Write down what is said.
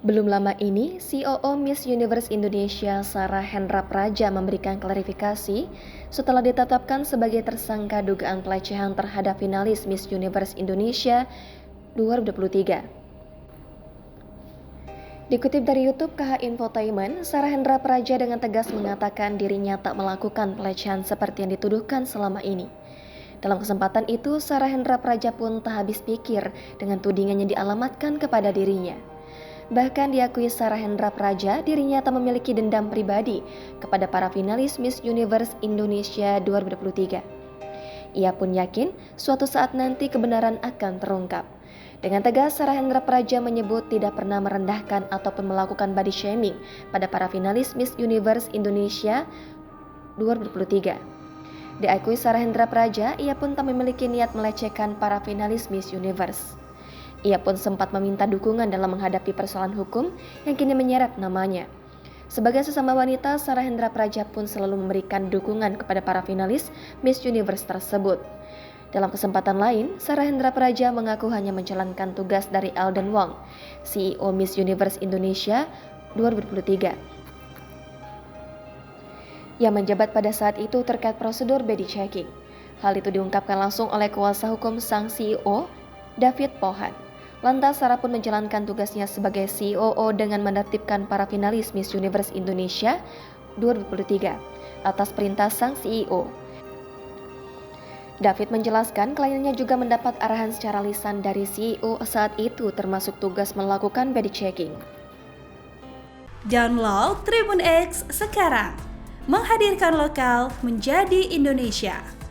Belum lama ini, COO Miss Universe Indonesia Sarah Hendra Praja memberikan klarifikasi setelah ditetapkan sebagai tersangka dugaan pelecehan terhadap finalis Miss Universe Indonesia 2023. Dikutip dari YouTube KH Infotainment, Sarah Hendra Praja dengan tegas mengatakan dirinya tak melakukan pelecehan seperti yang dituduhkan selama ini. Dalam kesempatan itu, Sarah Hendra Praja pun tak habis pikir dengan tudingan yang dialamatkan kepada dirinya. Bahkan diakui Sarah Hendra Praja dirinya tak memiliki dendam pribadi kepada para finalis Miss Universe Indonesia 2023. Ia pun yakin suatu saat nanti kebenaran akan terungkap. Dengan tegas, Sarah Hendra Praja menyebut tidak pernah merendahkan ataupun melakukan body shaming pada para finalis Miss Universe Indonesia 2023. Diakui Sarah Hendra Praja, ia pun tak memiliki niat melecehkan para finalis Miss Universe. Ia pun sempat meminta dukungan dalam menghadapi persoalan hukum yang kini menyeret namanya. Sebagai sesama wanita, Sarah Hendra Praja pun selalu memberikan dukungan kepada para finalis Miss Universe tersebut. Dalam kesempatan lain, Sarah Hendra Praja mengaku hanya menjalankan tugas dari Alden Wong, CEO Miss Universe Indonesia 2023. Yang menjabat pada saat itu terkait prosedur body checking. Hal itu diungkapkan langsung oleh kuasa hukum sang CEO, David Pohan. Lantas Sarah pun menjalankan tugasnya sebagai COO dengan menertibkan para finalis Miss Universe Indonesia 2023 atas perintah sang CEO. David menjelaskan kliennya juga mendapat arahan secara lisan dari CEO saat itu termasuk tugas melakukan body checking. Download Tribun X sekarang, menghadirkan lokal menjadi Indonesia.